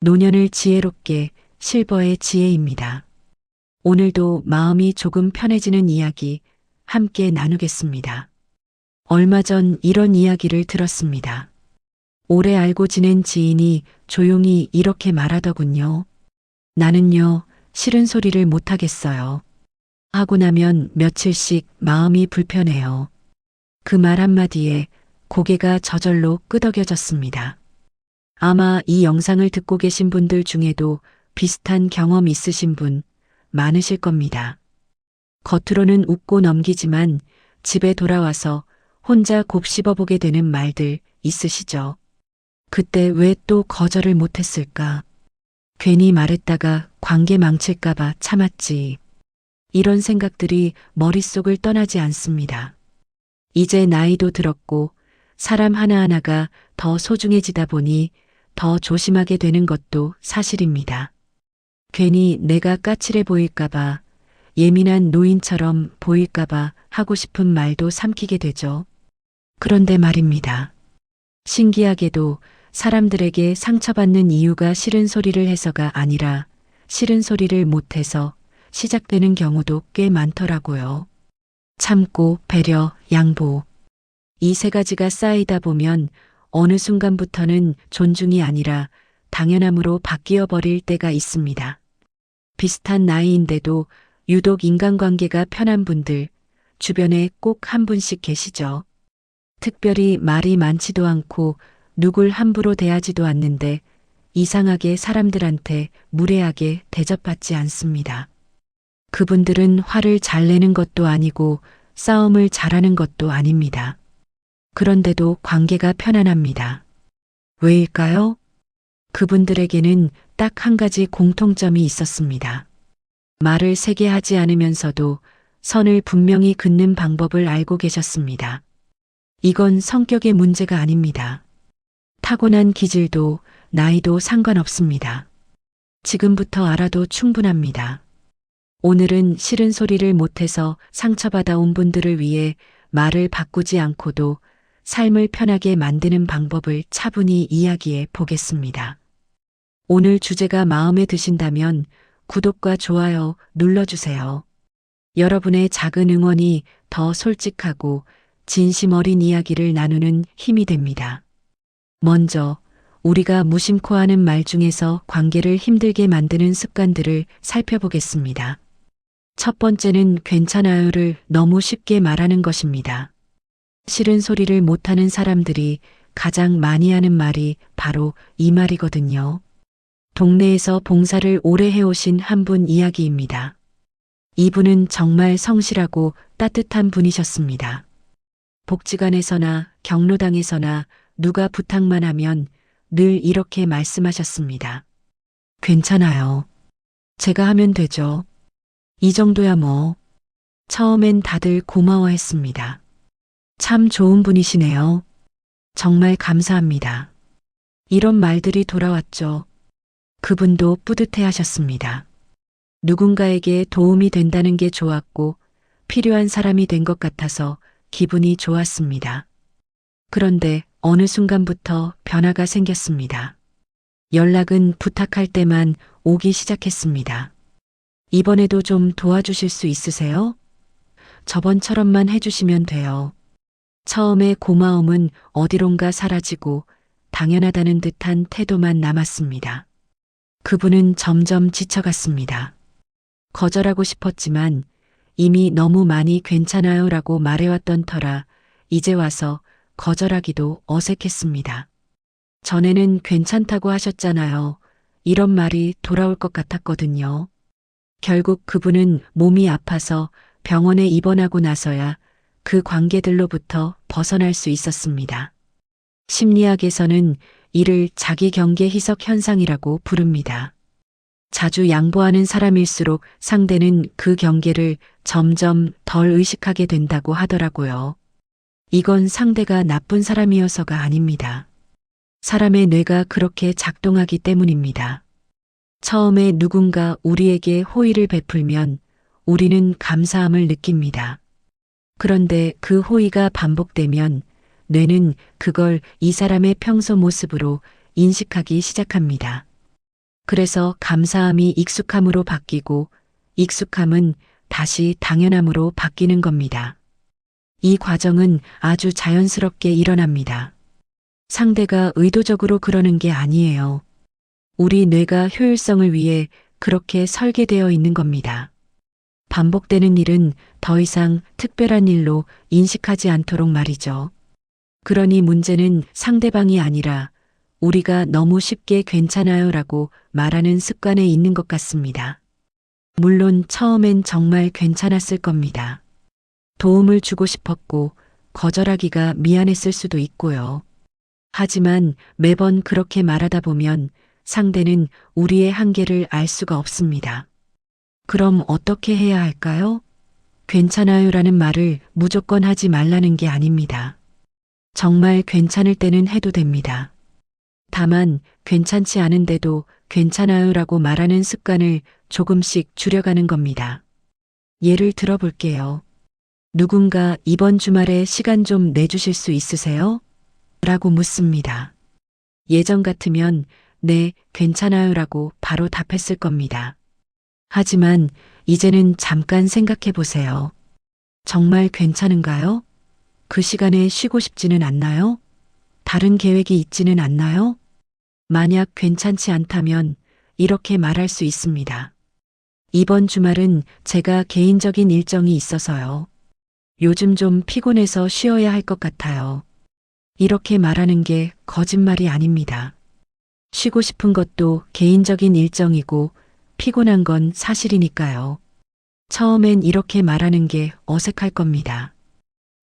노년을 지혜롭게 실버의 지혜입니다. 오늘도 마음이 조금 편해지는 이야기 함께 나누겠습니다. 얼마 전 이런 이야기를 들었습니다. 오래 알고 지낸 지인이 조용히 이렇게 말하더군요. 나는요, 싫은 소리를 못하겠어요. 하고 나면 며칠씩 마음이 불편해요. 그 말 한마디에 고개가 저절로 끄덕여졌습니다. 아마 이 영상을 듣고 계신 분들 중에도 비슷한 경험 있으신 분 많으실 겁니다. 겉으로는 웃고 넘기지만 집에 돌아와서 혼자 곱씹어보게 되는 말들 있으시죠? 그때 왜 또 거절을 못했을까? 괜히 말했다가 관계 망칠까봐 참았지. 이런 생각들이 머릿속을 떠나지 않습니다. 이제 나이도 들었고 사람 하나하나가 더 소중해지다 보니 더 조심하게 되는 것도 사실입니다. 괜히 내가 까칠해 보일까봐, 예민한 노인처럼 보일까봐 하고 싶은 말도 삼키게 되죠. 그런데 말입니다. 신기하게도 사람들에게 상처받는 이유가 싫은 소리를 해서가 아니라 싫은 소리를 못해서 시작되는 경우도 꽤 많더라고요. 참고, 배려, 양보. 이 세 가지가 쌓이다 보면 어느 순간부터는 존중이 아니라 당연함으로 바뀌어 버릴 때가 있습니다. 비슷한 나이인데도 유독 인간관계가 편한 분들, 주변에 꼭 한 분씩 계시죠. 특별히 말이 많지도 않고 누굴 함부로 대하지도 않는데 이상하게 사람들한테 무례하게 대접받지 않습니다. 그분들은 화를 잘 내는 것도 아니고 싸움을 잘하는 것도 아닙니다. 그런데도 관계가 편안합니다. 왜일까요? 그분들에게는 딱 한 가지 공통점이 있었습니다. 말을 세게 하지 않으면서도 선을 분명히 긋는 방법을 알고 계셨습니다. 이건 성격의 문제가 아닙니다. 타고난 기질도 나이도 상관없습니다. 지금부터 알아도 충분합니다. 오늘은 싫은 소리를 못해서 상처받아 온 분들을 위해 말을 바꾸지 않고도 삶을 편하게 만드는 방법을 차분히 이야기해 보겠습니다. 오늘 주제가 마음에 드신다면 구독과 좋아요 눌러주세요. 여러분의 작은 응원이 더 솔직하고 진심 어린 이야기를 나누는 힘이 됩니다. 먼저 우리가 무심코 하는 말 중에서 관계를 힘들게 만드는 습관들을 살펴보겠습니다. 첫 번째는 괜찮아요를 너무 쉽게 말하는 것입니다. 싫은 소리를 못하는 사람들이 가장 많이 하는 말이 바로 이 말이거든요. 동네에서 봉사를 오래 해오신 한 분 이야기입니다. 이분은 정말 성실하고 따뜻한 분이셨습니다. 복지관에서나 경로당에서나 누가 부탁만 하면 늘 이렇게 말씀하셨습니다. 괜찮아요. 제가 하면 되죠. 이 정도야 뭐. 처음엔 다들 고마워했습니다. 참 좋은 분이시네요. 정말 감사합니다. 이런 말들이 돌아왔죠. 그분도 뿌듯해 하셨습니다. 누군가에게 도움이 된다는 게 좋았고 필요한 사람이 된 것 같아서 기분이 좋았습니다. 그런데 어느 순간부터 변화가 생겼습니다. 연락은 부탁할 때만 오기 시작했습니다. 이번에도 좀 도와주실 수 있으세요? 저번처럼만 해주시면 돼요. 처음에 고마움은 어디론가 사라지고 당연하다는 듯한 태도만 남았습니다. 그분은 점점 지쳐갔습니다. 거절하고 싶었지만 이미 너무 많이 괜찮아요라고 말해왔던 터라 이제 와서 거절하기도 어색했습니다. 전에는 괜찮다고 하셨잖아요. 이런 말이 돌아올 것 같았거든요. 결국 그분은 몸이 아파서 병원에 입원하고 나서야 그 관계들로부터 벗어날 수 있었습니다. 심리학에서는 이를 자기 경계 희석 현상이라고 부릅니다. 자주 양보하는 사람일수록 상대는 그 경계를 점점 덜 의식하게 된다고 하더라고요. 이건 상대가 나쁜 사람이어서가 아닙니다. 사람의 뇌가 그렇게 작동하기 때문입니다. 처음에 누군가 우리에게 호의를 베풀면 우리는 감사함을 느낍니다. 그런데 그 호의가 반복되면 뇌는 그걸 이 사람의 평소 모습으로 인식하기 시작합니다. 그래서 감사함이 익숙함으로 바뀌고 익숙함은 다시 당연함으로 바뀌는 겁니다. 이 과정은 아주 자연스럽게 일어납니다. 상대가 의도적으로 그러는 게 아니에요. 우리 뇌가 효율성을 위해 그렇게 설계되어 있는 겁니다. 반복되는 일은 더 이상 특별한 일로 인식하지 않도록 말이죠. 그러니 문제는 상대방이 아니라 우리가 너무 쉽게 괜찮아요라고 말하는 습관에 있는 것 같습니다. 물론 처음엔 정말 괜찮았을 겁니다. 도움을 주고 싶었고 거절하기가 미안했을 수도 있고요. 하지만 매번 그렇게 말하다 보면 상대는 우리의 한계를 알 수가 없습니다. 그럼 어떻게 해야 할까요? 괜찮아요라는 말을 무조건 하지 말라는 게 아닙니다. 정말 괜찮을 때는 해도 됩니다. 다만 괜찮지 않은데도 괜찮아요라고 말하는 습관을 조금씩 줄여가는 겁니다. 예를 들어 볼게요. 누군가 이번 주말에 시간 좀 내주실 수 있으세요? 라고 묻습니다. 예전 같으면 네, 괜찮아요라고 바로 답했을 겁니다. 하지만 이제는 잠깐 생각해 보세요. 정말 괜찮은가요? 그 시간에 쉬고 싶지는 않나요? 다른 계획이 있지는 않나요? 만약 괜찮지 않다면 이렇게 말할 수 있습니다. 이번 주말은 제가 개인적인 일정이 있어서요. 요즘 좀 피곤해서 쉬어야 할 것 같아요. 이렇게 말하는 게 거짓말이 아닙니다. 쉬고 싶은 것도 개인적인 일정이고 피곤한 건 사실이니까요. 처음엔 이렇게 말하는 게 어색할 겁니다.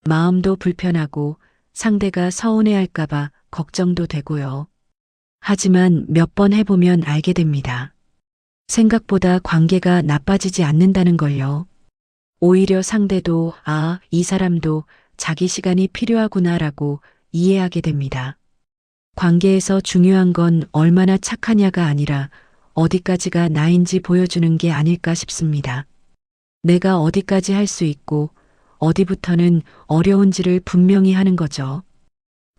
마음도 불편하고 상대가 서운해할까봐 걱정도 되고요. 하지만 몇 번 해보면 알게 됩니다. 생각보다 관계가 나빠지지 않는다는 걸요. 오히려 상대도 이 사람도 자기 시간이 필요하구나라고 이해하게 됩니다. 관계에서 중요한 건 얼마나 착하냐가 아니라 어디까지가 나인지 보여주는 게 아닐까 싶습니다. 내가 어디까지 할 수 있고 어디부터는 어려운지를 분명히 하는 거죠.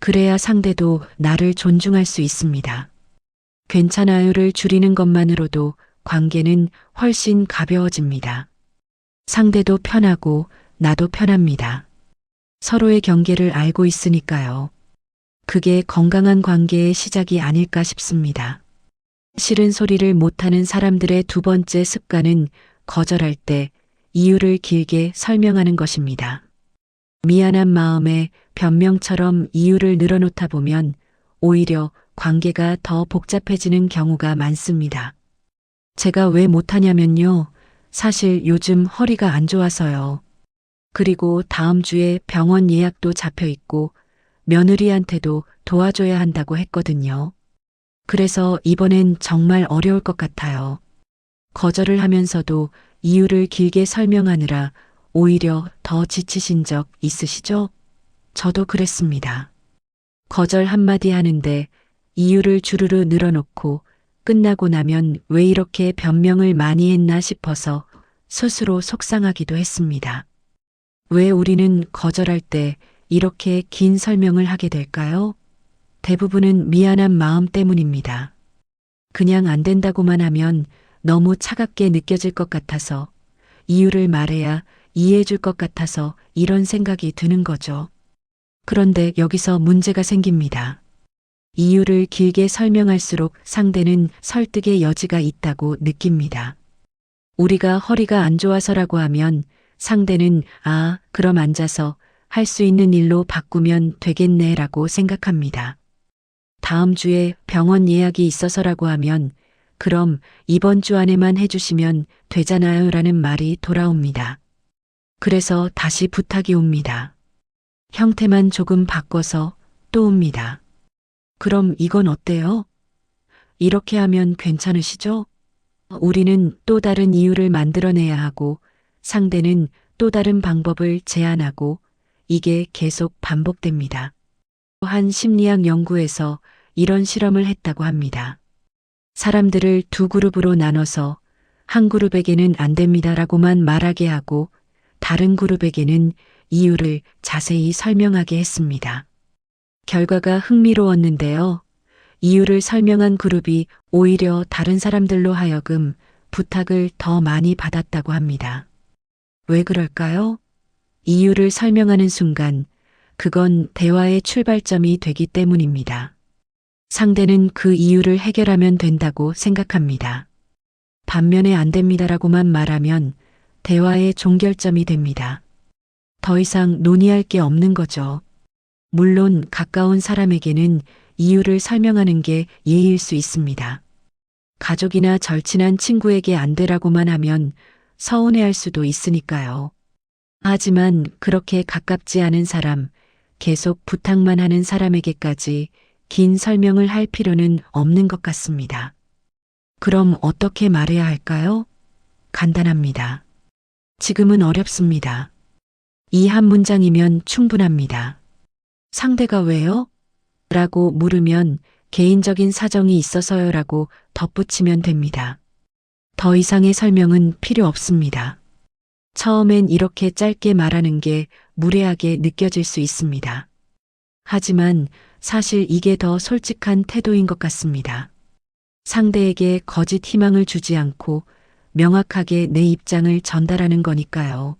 그래야 상대도 나를 존중할 수 있습니다. 괜찮아요를 줄이는 것만으로도 관계는 훨씬 가벼워집니다. 상대도 편하고 나도 편합니다. 서로의 경계를 알고 있으니까요. 그게 건강한 관계의 시작이 아닐까 싶습니다. 싫은 소리를 못하는 사람들의 두 번째 습관은 거절할 때 이유를 길게 설명하는 것입니다. 미안한 마음에 변명처럼 이유를 늘어놓다 보면 오히려 관계가 더 복잡해지는 경우가 많습니다. 제가 왜 못하냐면요. 사실 요즘 허리가 안 좋아서요. 그리고 다음 주에 병원 예약도 잡혀 있고 며느리한테도 도와줘야 한다고 했거든요. 그래서 이번엔 정말 어려울 것 같아요. 거절을 하면서도 이유를 길게 설명하느라 오히려 더 지치신 적 있으시죠? 저도 그랬습니다. 거절 한마디 하는데 이유를 주르르 늘어놓고 끝나고 나면 왜 이렇게 변명을 많이 했나 싶어서 스스로 속상하기도 했습니다. 왜 우리는 거절할 때 이렇게 긴 설명을 하게 될까요? 대부분은 미안한 마음 때문입니다. 그냥 안 된다고만 하면 너무 차갑게 느껴질 것 같아서 이유를 말해야 이해해 줄 것 같아서 이런 생각이 드는 거죠. 그런데 여기서 문제가 생깁니다. 이유를 길게 설명할수록 상대는 설득의 여지가 있다고 느낍니다. 우리가 허리가 안 좋아서라고 하면 상대는 그럼 앉아서 할 수 있는 일로 바꾸면 되겠네라고 생각합니다. 다음 주에 병원 예약이 있어서라고 하면 그럼 이번 주 안에만 해주시면 되잖아요 라는 말이 돌아옵니다. 그래서 다시 부탁이 옵니다. 형태만 조금 바꿔서 또 옵니다. 그럼 이건 어때요? 이렇게 하면 괜찮으시죠? 우리는 또 다른 이유를 만들어내야 하고 상대는 또 다른 방법을 제안하고 이게 계속 반복됩니다. 한 심리학 연구에서 이런 실험을 했다고 합니다. 사람들을 두 그룹으로 나눠서 한 그룹에게는 안 됩니다라고만 말하게 하고 다른 그룹에게는 이유를 자세히 설명하게 했습니다. 결과가 흥미로웠는데요. 이유를 설명한 그룹이 오히려 다른 사람들로 하여금 부탁을 더 많이 받았다고 합니다. 왜 그럴까요? 이유를 설명하는 순간 그건 대화의 출발점이 되기 때문입니다. 상대는 그 이유를 해결하면 된다고 생각합니다. 반면에 안 됩니다라고만 말하면 대화의 종결점이 됩니다. 더 이상 논의할 게 없는 거죠. 물론 가까운 사람에게는 이유를 설명하는 게 예의일 수 있습니다. 가족이나 절친한 친구에게 안 되라고만 하면 서운해할 수도 있으니까요. 하지만 그렇게 가깝지 않은 사람, 계속 부탁만 하는 사람에게까지 긴 설명을 할 필요는 없는 것 같습니다. 그럼 어떻게 말해야 할까요? 간단합니다. 지금은 어렵습니다. 이 한 문장이면 충분합니다. 상대가 왜요? 라고 물으면 개인적인 사정이 있어서요 라고 덧붙이면 됩니다. 더 이상의 설명은 필요 없습니다. 처음엔 이렇게 짧게 말하는 게 무례하게 느껴질 수 있습니다. 하지만 사실 이게 더 솔직한 태도인 것 같습니다. 상대에게 거짓 희망을 주지 않고 명확하게 내 입장을 전달하는 거니까요.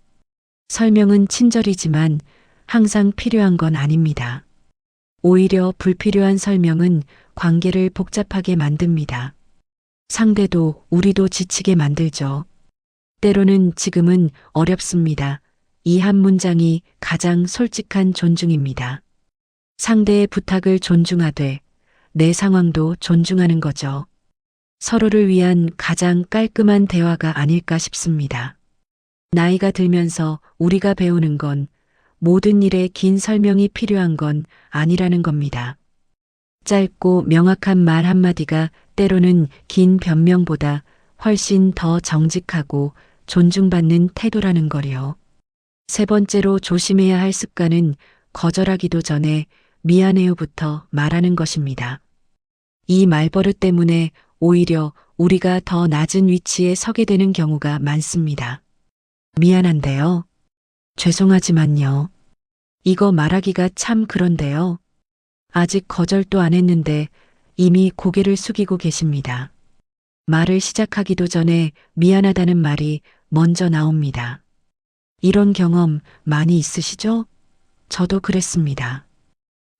설명은 친절이지만 항상 필요한 건 아닙니다. 오히려 불필요한 설명은 관계를 복잡하게 만듭니다. 상대도 우리도 지치게 만들죠. 때로는 지금은 어렵습니다. 이 한 문장이 가장 솔직한 존중입니다. 상대의 부탁을 존중하되 내 상황도 존중하는 거죠. 서로를 위한 가장 깔끔한 대화가 아닐까 싶습니다. 나이가 들면서 우리가 배우는 건 모든 일에 긴 설명이 필요한 건 아니라는 겁니다. 짧고 명확한 말 한마디가 때로는 긴 변명보다 훨씬 더 정직하고 존중받는 태도라는 거요. 세 번째로 조심해야 할 습관은 거절하기도 전에 미안해요부터 말하는 것입니다. 이 말버릇 때문에 오히려 우리가 더 낮은 위치에 서게 되는 경우가 많습니다. 미안한데요. 죄송하지만요. 이거 말하기가 참 그런데요. 아직 거절도 안 했는데 이미 고개를 숙이고 계십니다. 말을 시작하기도 전에 미안하다는 말이 먼저 나옵니다. 이런 경험 많이 있으시죠? 저도 그랬습니다.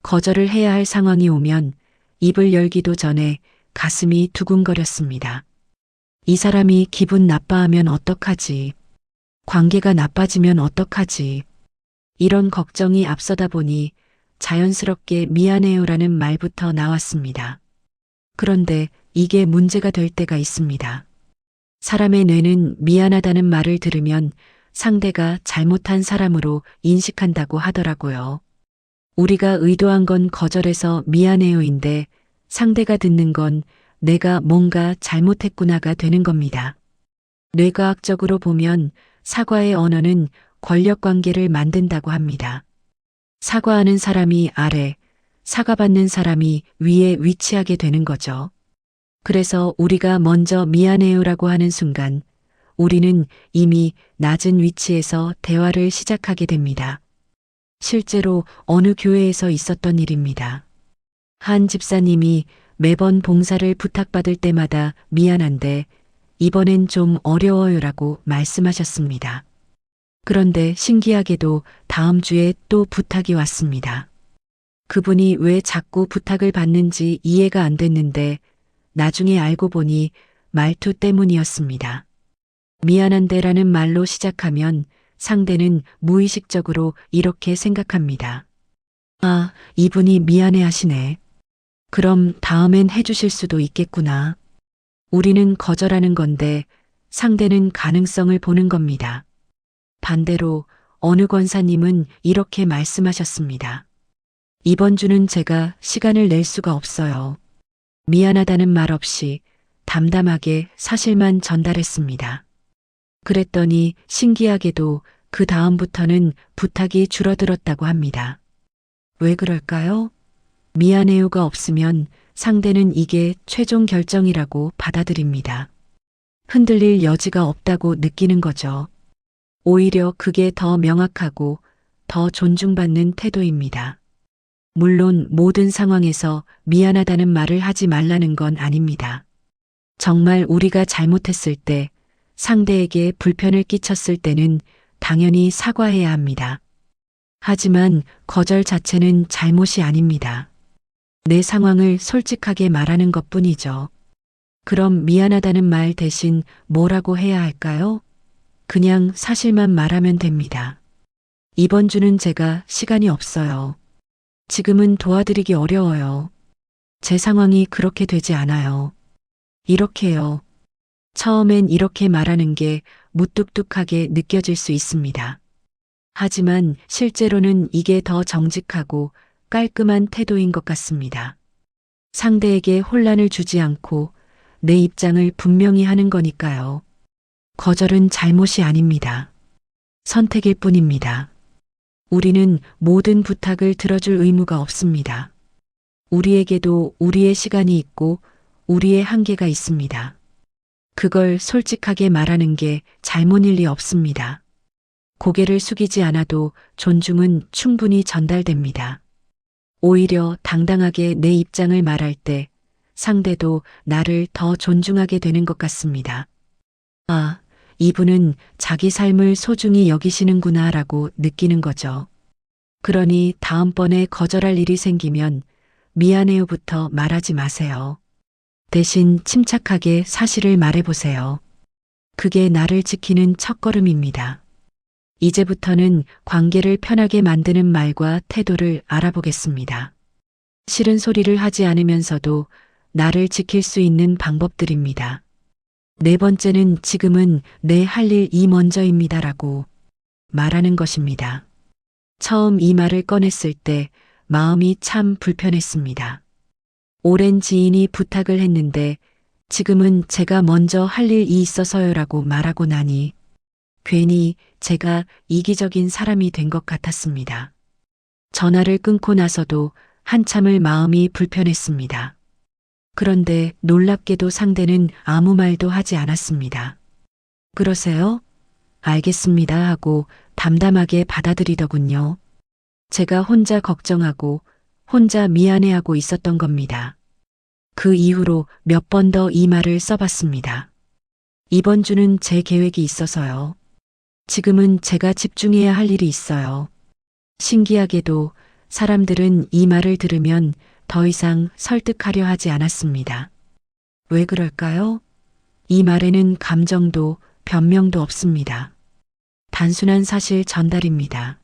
거절을 해야 할 상황이 오면 입을 열기도 전에 가슴이 두근거렸습니다. 이 사람이 기분 나빠하면 어떡하지? 관계가 나빠지면 어떡하지? 이런 걱정이 앞서다 보니 자연스럽게 미안해요라는 말부터 나왔습니다. 그런데 이게 문제가 될 때가 있습니다. 사람의 뇌는 미안하다는 말을 들으면 상대가 잘못한 사람으로 인식한다고 하더라고요. 우리가 의도한 건 거절해서 미안해요인데 상대가 듣는 건 내가 뭔가 잘못했구나가 되는 겁니다. 뇌과학적으로 보면 사과의 언어는 권력 관계를 만든다고 합니다. 사과하는 사람이 아래, 사과받는 사람이 위에 위치하게 되는 거죠. 그래서 우리가 먼저 미안해요라고 하는 순간 우리는 이미 낮은 위치에서 대화를 시작하게 됩니다. 실제로 어느 교회에서 있었던 일입니다. 한 집사님이 매번 봉사를 부탁받을 때마다 미안한데 이번엔 좀 어려워요라고 말씀하셨습니다. 그런데 신기하게도 다음 주에 또 부탁이 왔습니다. 그분이 왜 자꾸 부탁을 받는지 이해가 안 됐는데 나중에 알고 보니 말투 때문이었습니다. 미안한데라는 말로 시작하면 상대는 무의식적으로 이렇게 생각합니다. 아, 이분이 미안해 하시네. 그럼 다음엔 해주실 수도 있겠구나. 우리는 거절하는 건데 상대는 가능성을 보는 겁니다. 반대로 어느 권사님은 이렇게 말씀하셨습니다. 이번 주는 제가 시간을 낼 수가 없어요. 미안하다는 말 없이 담담하게 사실만 전달했습니다. 그랬더니 신기하게도 그 다음부터는 부탁이 줄어들었다고 합니다. 왜 그럴까요? 미안해요가 없으면 상대는 이게 최종 결정이라고 받아들입니다. 흔들릴 여지가 없다고 느끼는 거죠. 오히려 그게 더 명확하고 더 존중받는 태도입니다. 물론 모든 상황에서 미안하다는 말을 하지 말라는 건 아닙니다. 정말 우리가 잘못했을 때, 상대에게 불편을 끼쳤을 때는 당연히 사과해야 합니다. 하지만 거절 자체는 잘못이 아닙니다. 내 상황을 솔직하게 말하는 것뿐이죠. 그럼 미안하다는 말 대신 뭐라고 해야 할까요? 그냥 사실만 말하면 됩니다. 이번 주는 제가 시간이 없어요. 지금은 도와드리기 어려워요. 제 상황이 그렇게 되지 않아요. 이렇게요. 처음엔 이렇게 말하는 게 무뚝뚝하게 느껴질 수 있습니다. 하지만 실제로는 이게 더 정직하고 깔끔한 태도인 것 같습니다. 상대에게 혼란을 주지 않고 내 입장을 분명히 하는 거니까요. 거절은 잘못이 아닙니다. 선택일 뿐입니다. 우리는 모든 부탁을 들어줄 의무가 없습니다. 우리에게도 우리의 시간이 있고 우리의 한계가 있습니다. 그걸 솔직하게 말하는 게 잘못일 리 없습니다. 고개를 숙이지 않아도 존중은 충분히 전달됩니다. 오히려 당당하게 내 입장을 말할 때 상대도 나를 더 존중하게 되는 것 같습니다. 아, 이분은 자기 삶을 소중히 여기시는구나 라고 느끼는 거죠. 그러니 다음번에 거절할 일이 생기면 미안해요부터 말하지 마세요. 대신 침착하게 사실을 말해보세요. 그게 나를 지키는 첫걸음입니다. 이제부터는 관계를 편하게 만드는 말과 태도를 알아보겠습니다. 싫은 소리를 하지 않으면서도 나를 지킬 수 있는 방법들입니다. 네 번째는 지금은 내 할 일이 먼저입니다라고 말하는 것입니다. 처음 이 말을 꺼냈을 때 마음이 참 불편했습니다. 오랜 지인이 부탁을 했는데 지금은 제가 먼저 할 일이 있어서요라고 말하고 나니 괜히 제가 이기적인 사람이 된 것 같았습니다. 전화를 끊고 나서도 한참을 마음이 불편했습니다. 그런데 놀랍게도 상대는 아무 말도 하지 않았습니다. 그러세요? 알겠습니다 하고 담담하게 받아들이더군요. 제가 혼자 걱정하고 혼자 미안해하고 있었던 겁니다. 그 이후로 몇 번 더 이 말을 써봤습니다. 이번 주는 제 계획이 있어서요. 지금은 제가 집중해야 할 일이 있어요. 신기하게도 사람들은 이 말을 들으면 더 이상 설득하려 하지 않았습니다. 왜 그럴까요? 이 말에는 감정도 변명도 없습니다. 단순한 사실 전달입니다.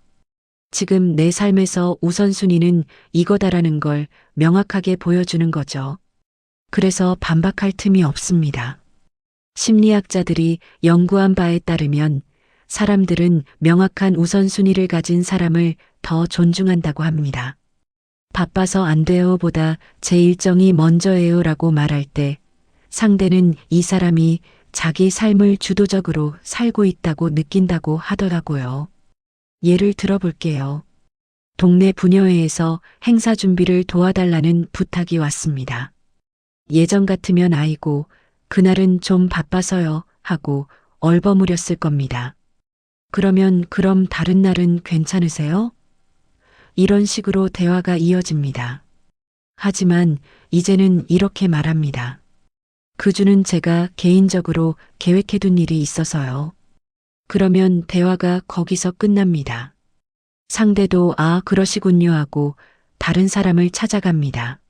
지금 내 삶에서 우선순위는 이거다라는 걸 명확하게 보여주는 거죠. 그래서 반박할 틈이 없습니다. 심리학자들이 연구한 바에 따르면 사람들은 명확한 우선순위를 가진 사람을 더 존중한다고 합니다. 바빠서 안 돼요 보다 제 일정이 먼저예요 라고 말할 때 상대는 이 사람이 자기 삶을 주도적으로 살고 있다고 느낀다고 하더라고요. 예를 들어볼게요. 동네 부녀회에서 행사 준비를 도와달라는 부탁이 왔습니다. 예전 같으면 아이고, 그날은 좀 바빠서요 하고 얼버무렸을 겁니다. 그럼 다른 날은 괜찮으세요? 이런 식으로 대화가 이어집니다. 하지만 이제는 이렇게 말합니다. 그 주는 제가 개인적으로 계획해둔 일이 있어서요. 그러면 대화가 거기서 끝납니다. 상대도 아, 그러시군요 하고 다른 사람을 찾아갑니다.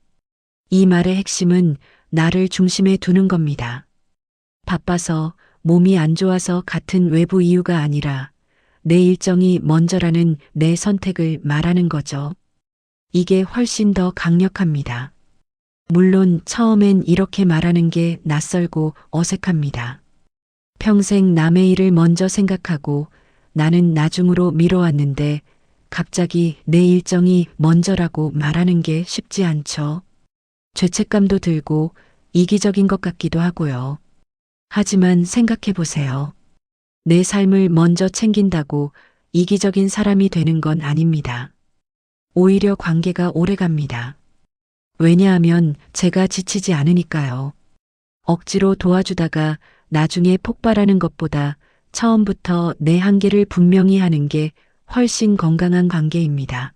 이 말의 핵심은 나를 중심에 두는 겁니다. 바빠서 몸이 안 좋아서 같은 외부 이유가 아니라 내 일정이 먼저라는 내 선택을 말하는 거죠. 이게 훨씬 더 강력합니다. 물론 처음엔 이렇게 말하는 게 낯설고 어색합니다. 평생 남의 일을 먼저 생각하고 나는 나중으로 미뤄왔는데 갑자기 내 일정이 먼저라고 말하는 게 쉽지 않죠. 죄책감도 들고 이기적인 것 같기도 하고요. 하지만 생각해 보세요. 내 삶을 먼저 챙긴다고 이기적인 사람이 되는 건 아닙니다. 오히려 관계가 오래 갑니다. 왜냐하면 제가 지치지 않으니까요. 억지로 도와주다가 나중에 폭발하는 것보다 처음부터 내 한계를 분명히 하는 게 훨씬 건강한 관계입니다.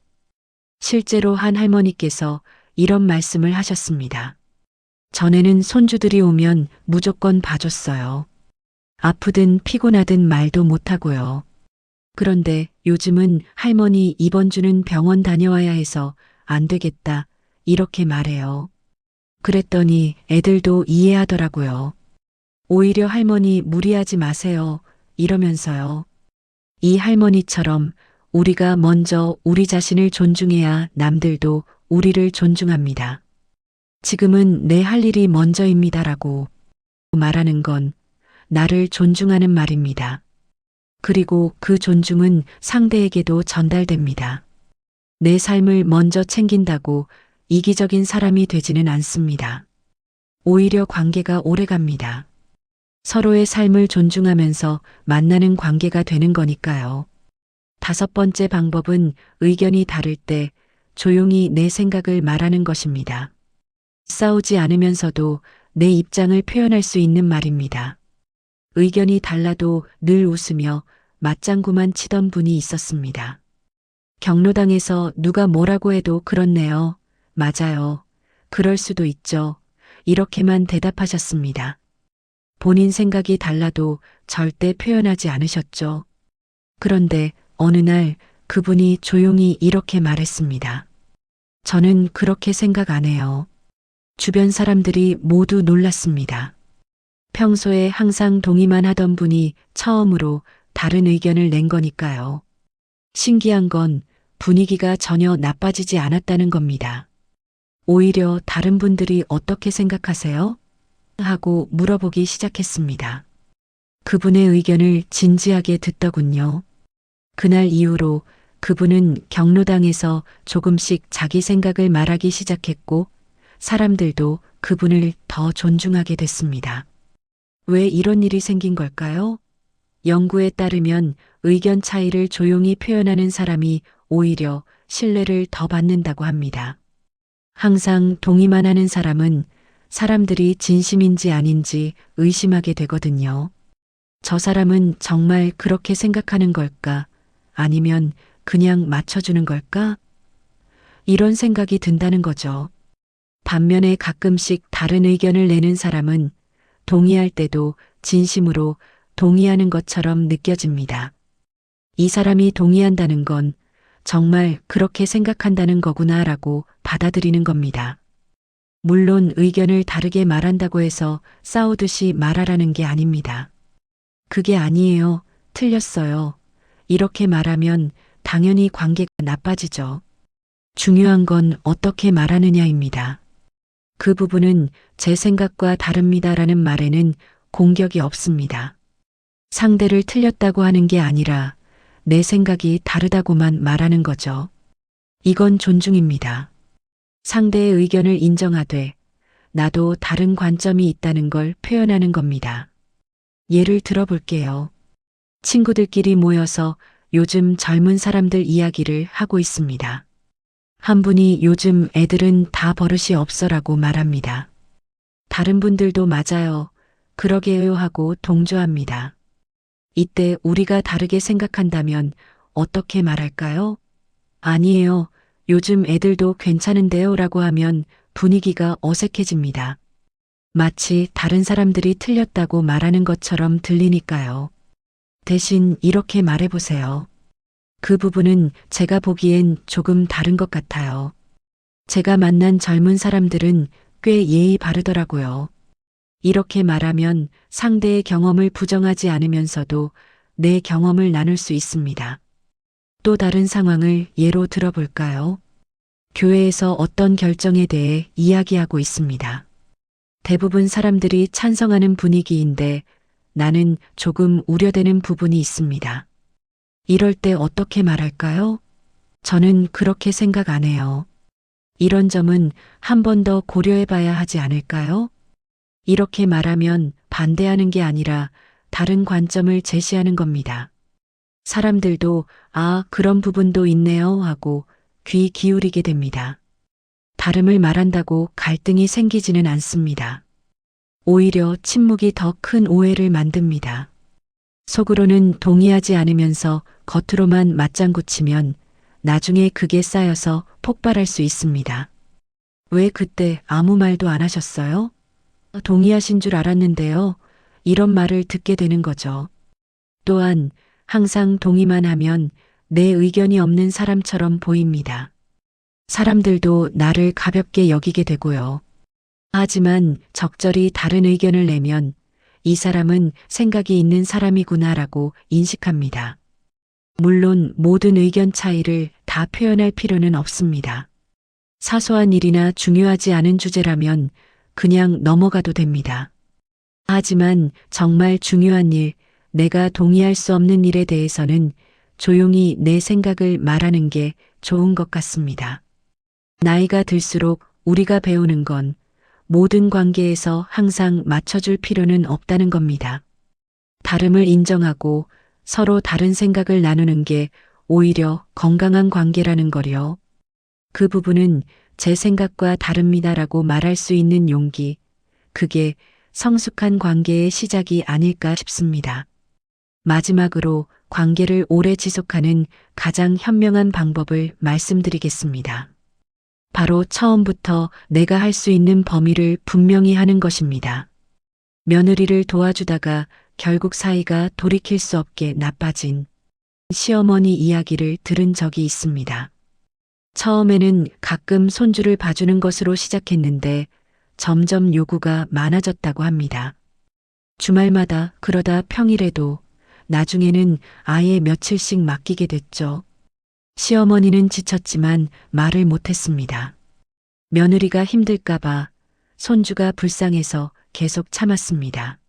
실제로 한 할머니께서 이런 말씀을 하셨습니다. 전에는 손주들이 오면 무조건 봐줬어요. 아프든 피곤하든 말도 못하고요. 그런데 요즘은 할머니 이번 주는 병원 다녀와야 해서 안 되겠다. 이렇게 말해요. 그랬더니 애들도 이해하더라고요. 오히려 할머니 무리하지 마세요. 이러면서요. 이 할머니처럼 우리가 먼저 우리 자신을 존중해야 남들도 우리를 존중합니다. 지금은 내 할 일이 먼저입니다라고 말하는 건 나를 존중하는 말입니다. 그리고 그 존중은 상대에게도 전달됩니다. 내 삶을 먼저 챙긴다고 이기적인 사람이 되지는 않습니다. 오히려 관계가 오래갑니다. 서로의 삶을 존중하면서 만나는 관계가 되는 거니까요. 5번째 방법은 의견이 다를 때 조용히 내 생각을 말하는 것입니다. 싸우지 않으면서도 내 입장을 표현할 수 있는 말입니다. 의견이 달라도 늘 웃으며 맞장구만 치던 분이 있었습니다. 경로당에서 누가 뭐라고 해도 그렇네요. 맞아요. 그럴 수도 있죠. 이렇게만 대답하셨습니다. 본인 생각이 달라도 절대 표현하지 않으셨죠. 그런데 어느 날 그분이 조용히 이렇게 말했습니다. 저는 그렇게 생각 안 해요. 주변 사람들이 모두 놀랐습니다. 평소에 항상 동의만 하던 분이 처음으로 다른 의견을 낸 거니까요. 신기한 건 분위기가 전혀 나빠지지 않았다는 겁니다. 오히려 다른 분들이 어떻게 생각하세요? 하고 물어보기 시작했습니다. 그분의 의견을 진지하게 듣더군요. 그날 이후로 그분은 경로당에서 조금씩 자기 생각을 말하기 시작했고 사람들도 그분을 더 존중하게 됐습니다. 왜 이런 일이 생긴 걸까요? 연구에 따르면 의견 차이를 조용히 표현하는 사람이 오히려 신뢰를 더 받는다고 합니다. 항상 동의만 하는 사람은 사람들이 진심인지 아닌지 의심하게 되거든요. 저 사람은 정말 그렇게 생각하는 걸까? 아니면 그냥 맞춰주는 걸까? 이런 생각이 든다는 거죠. 반면에 가끔씩 다른 의견을 내는 사람은 동의할 때도 진심으로 동의하는 것처럼 느껴집니다. 이 사람이 동의한다는 건 정말 그렇게 생각한다는 거구나라고 받아들이는 겁니다. 물론 의견을 다르게 말한다고 해서 싸우듯이 말하라는 게 아닙니다. 그게 아니에요. 틀렸어요. 이렇게 말하면 당연히 관계가 나빠지죠. 중요한 건 어떻게 말하느냐입니다. 그 부분은 제 생각과 다릅니다라는 말에는 공격이 없습니다. 상대를 틀렸다고 하는 게 아니라 내 생각이 다르다고만 말하는 거죠. 이건 존중입니다. 상대의 의견을 인정하되 나도 다른 관점이 있다는 걸 표현하는 겁니다. 예를 들어볼게요. 친구들끼리 모여서 요즘 젊은 사람들 이야기를 하고 있습니다. 한 분이 요즘 애들은 다 버릇이 없어라고 말합니다. 다른 분들도 맞아요. 그러게요 하고 동조합니다. 이때 우리가 다르게 생각한다면 어떻게 말할까요? 아니에요. 요즘 애들도 괜찮은데요 라고 하면 분위기가 어색해집니다. 마치 다른 사람들이 틀렸다고 말하는 것처럼 들리니까요. 대신 이렇게 말해보세요. 그 부분은 제가 보기엔 조금 다른 것 같아요. 제가 만난 젊은 사람들은 꽤 예의 바르더라고요. 이렇게 말하면 상대의 경험을 부정하지 않으면서도 내 경험을 나눌 수 있습니다. 또 다른 상황을 예로 들어볼까요? 교회에서 어떤 결정에 대해 이야기하고 있습니다. 대부분 사람들이 찬성하는 분위기인데 나는 조금 우려되는 부분이 있습니다. 이럴 때 어떻게 말할까요? 저는 그렇게 생각 안 해요. 이런 점은 한 번 더 고려해 봐야 하지 않을까요? 이렇게 말하면 반대하는 게 아니라 다른 관점을 제시하는 겁니다. 사람들도 아, 그런 부분도 있네요 하고 귀 기울이게 됩니다. 다름을 말한다고 갈등이 생기지는 않습니다. 오히려 침묵이 더 큰 오해를 만듭니다. 속으로는 동의하지 않으면서 겉으로만 맞장구 치면 나중에 그게 쌓여서 폭발할 수 있습니다. 왜 그때 아무 말도 안 하셨어요? 동의하신 줄 알았는데요. 이런 말을 듣게 되는 거죠. 또한 항상 동의만 하면 내 의견이 없는 사람처럼 보입니다. 사람들도 나를 가볍게 여기게 되고요. 하지만 적절히 다른 의견을 내면 이 사람은 생각이 있는 사람이구나라고 인식합니다. 물론 모든 의견 차이를 다 표현할 필요는 없습니다. 사소한 일이나 중요하지 않은 주제라면 그냥 넘어가도 됩니다. 하지만 정말 중요한 일, 내가 동의할 수 없는 일에 대해서는 조용히 내 생각을 말하는 게 좋은 것 같습니다. 나이가 들수록 우리가 배우는 건 모든 관계에서 항상 맞춰줄 필요는 없다는 겁니다. 다름을 인정하고 서로 다른 생각을 나누는 게 오히려 건강한 관계라는 거요. 그 부분은 제 생각과 다릅니다라고 말할 수 있는 용기, 그게 성숙한 관계의 시작이 아닐까 싶습니다. 마지막으로 관계를 오래 지속하는 가장 현명한 방법을 말씀드리겠습니다. 바로 처음부터 내가 할 수 있는 범위를 분명히 하는 것입니다. 며느리를 도와주다가 결국 사이가 돌이킬 수 없게 나빠진 시어머니 이야기를 들은 적이 있습니다. 처음에는 가끔 손주를 봐주는 것으로 시작했는데 점점 요구가 많아졌다고 합니다. 주말마다 그러다 평일에도 나중에는 아예 며칠씩 맡기게 됐죠. 시어머니는 지쳤지만 말을 못했습니다. 며느리가 힘들까봐, 손주가 불쌍해서 계속 참았습니다.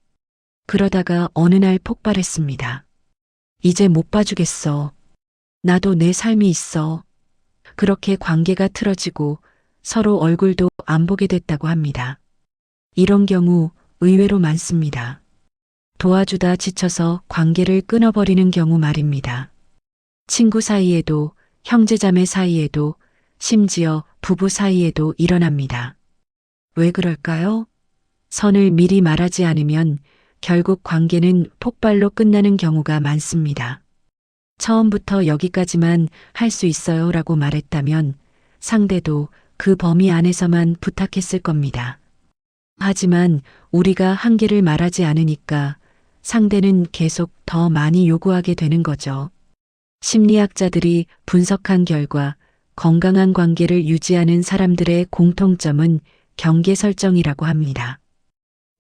그러다가 어느 날 폭발했습니다. 이제 못 봐주겠어. 나도 내 삶이 있어. 그렇게 관계가 틀어지고 서로 얼굴도 안 보게 됐다고 합니다. 이런 경우 의외로 많습니다. 도와주다 지쳐서 관계를 끊어버리는 경우 말입니다. 친구 사이에도, 형제자매 사이에도, 심지어 부부 사이에도 일어납니다. 왜 그럴까요? 선을 미리 말하지 않으면 결국 관계는 폭발로 끝나는 경우가 많습니다. 처음부터 여기까지만 할 수 있어요 라고 말했다면 상대도 그 범위 안에서만 부탁했을 겁니다. 하지만 우리가 한계를 말하지 않으니까 상대는 계속 더 많이 요구하게 되는 거죠. 심리학자들이 분석한 결과 건강한 관계를 유지하는 사람들의 공통점은 경계 설정이라고 합니다.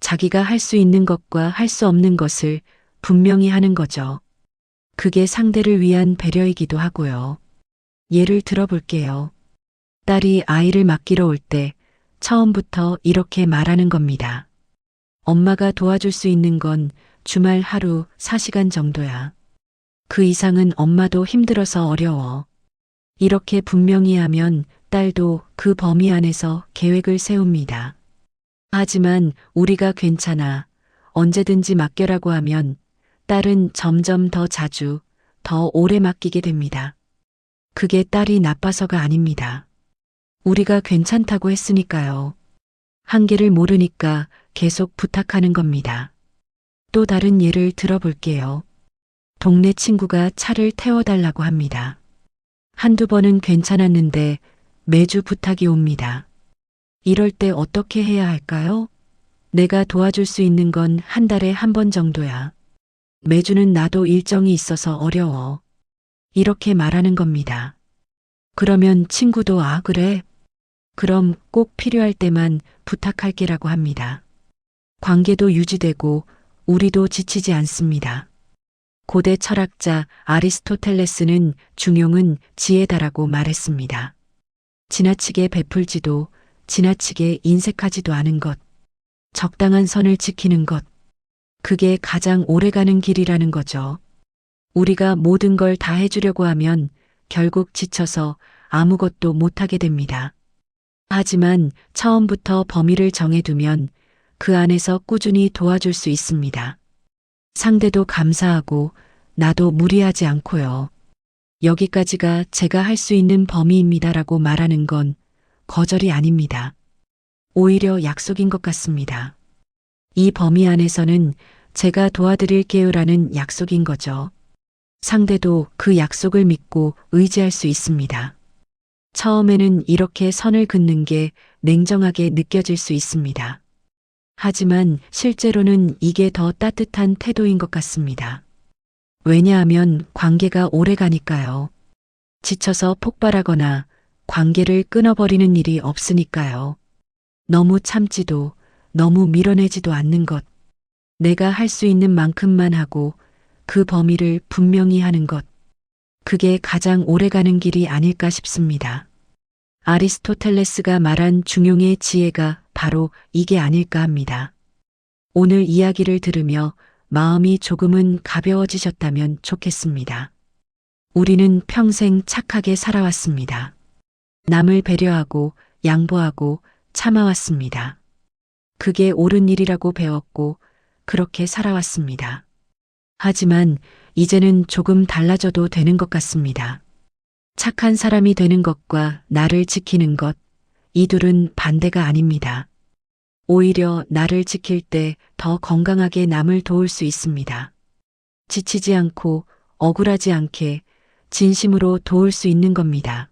자기가 할 수 있는 것과 할 수 없는 것을 분명히 하는 거죠. 그게 상대를 위한 배려이기도 하고요. 예를 들어볼게요. 딸이 아이를 맡기러 올 때 처음부터 이렇게 말하는 겁니다. 엄마가 도와줄 수 있는 건 주말 하루 4시간 정도야. 그 이상은 엄마도 힘들어서 어려워. 이렇게 분명히 하면 딸도 그 범위 안에서 계획을 세웁니다. 하지만 우리가 괜찮아, 언제든지 맡겨라고 하면 딸은 점점 더 자주, 더 오래 맡기게 됩니다. 그게 딸이 나빠서가 아닙니다. 우리가 괜찮다고 했으니까요. 한계를 모르니까 계속 부탁하는 겁니다. 또 다른 예를 들어볼게요. 동네 친구가 차를 태워달라고 합니다. 한두 번은 괜찮았는데 매주 부탁이 옵니다. 이럴 때 어떻게 해야 할까요? 내가 도와줄 수 있는 건 한 달에 한 번 정도야. 매주는 나도 일정이 있어서 어려워. 이렇게 말하는 겁니다. 그러면 친구도 아, 그래? 그럼 꼭 필요할 때만 부탁할게라고 합니다. 관계도 유지되고 우리도 지치지 않습니다. 고대 철학자 아리스토텔레스는 중용은 지혜다라고 말했습니다. 지나치게 베풀지도 지나치게 인색하지도 않은 것, 적당한 선을 지키는 것, 그게 가장 오래가는 길이라는 거죠. 우리가 모든 걸 다 해주려고 하면 결국 지쳐서 아무것도 못하게 됩니다. 하지만 처음부터 범위를 정해두면 그 안에서 꾸준히 도와줄 수 있습니다. 상대도 감사하고 나도 무리하지 않고요. 여기까지가 제가 할 수 있는 범위입니다라고 말하는 건 거절이 아닙니다. 오히려 약속인 것 같습니다. 이 범위 안에서는 제가 도와드릴게요라는 약속인 거죠. 상대도 그 약속을 믿고 의지할 수 있습니다. 처음에는 이렇게 선을 긋는 게 냉정하게 느껴질 수 있습니다. 하지만 실제로는 이게 더 따뜻한 태도인 것 같습니다. 왜냐하면 관계가 오래 가니까요. 지쳐서 폭발하거나 관계를 끊어버리는 일이 없으니까요. 너무 참지도 너무 밀어내지도 않는 것. 내가 할 수 있는 만큼만 하고 그 범위를 분명히 하는 것. 그게 가장 오래가는 길이 아닐까 싶습니다. 아리스토텔레스가 말한 중용의 지혜가 바로 이게 아닐까 합니다. 오늘 이야기를 들으며 마음이 조금은 가벼워지셨다면 좋겠습니다. 우리는 평생 착하게 살아왔습니다. 남을 배려하고 양보하고 참아왔습니다. 그게 옳은 일이라고 배웠고 그렇게 살아왔습니다. 하지만 이제는 조금 달라져도 되는 것 같습니다. 착한 사람이 되는 것과 나를 지키는 것, 이 둘은 반대가 아닙니다. 오히려 나를 지킬 때 더 건강하게 남을 도울 수 있습니다. 지치지 않고 억울하지 않게 진심으로 도울 수 있는 겁니다.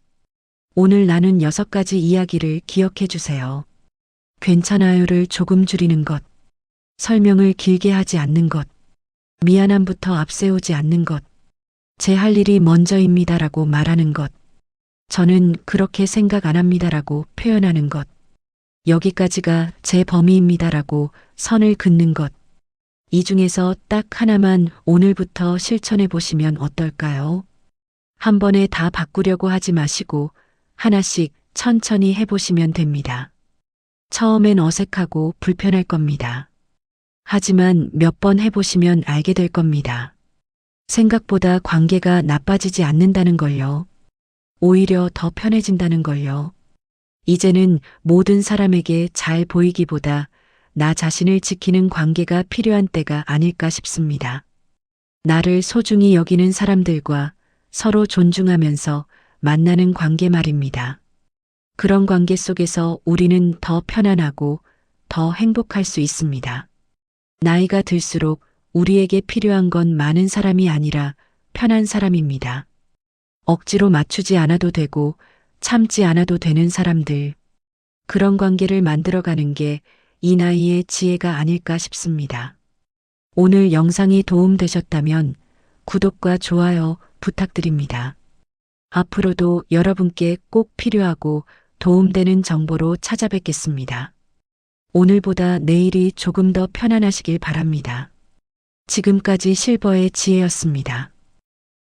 오늘 나눈 6가지 이야기를 기억해 주세요. 괜찮아요를 조금 줄이는 것, 설명을 길게 하지 않는 것, 미안함부터 앞세우지 않는 것, 제 할 일이 먼저입니다라고 말하는 것, 저는 그렇게 생각 안 합니다라고 표현하는 것, 여기까지가 제 범위입니다라고 선을 긋는 것, 이 중에서 딱 하나만 오늘부터 실천해 보시면 어떨까요? 한 번에 다 바꾸려고 하지 마시고 하나씩 천천히 해보시면 됩니다. 처음엔 어색하고 불편할 겁니다. 하지만 몇 번 해보시면 알게 될 겁니다. 생각보다 관계가 나빠지지 않는다는 걸요. 오히려 더 편해진다는 걸요. 이제는 모든 사람에게 잘 보이기보다 나 자신을 지키는 관계가 필요한 때가 아닐까 싶습니다. 나를 소중히 여기는 사람들과 서로 존중하면서 만나는 관계 말입니다. 그런 관계 속에서 우리는 더 편안하고 더 행복할 수 있습니다. 나이가 들수록 우리에게 필요한 건 많은 사람이 아니라 편한 사람입니다. 억지로 맞추지 않아도 되고 참지 않아도 되는 사람들. 그런 관계를 만들어가는 게 이 나이의 지혜가 아닐까 싶습니다. 오늘 영상이 도움되셨다면 구독과 좋아요 부탁드립니다. 앞으로도 여러분께 꼭 필요하고 도움되는 정보로 찾아뵙겠습니다. 오늘보다 내일이 조금 더 편안하시길 바랍니다. 지금까지 실버의 지혜였습니다.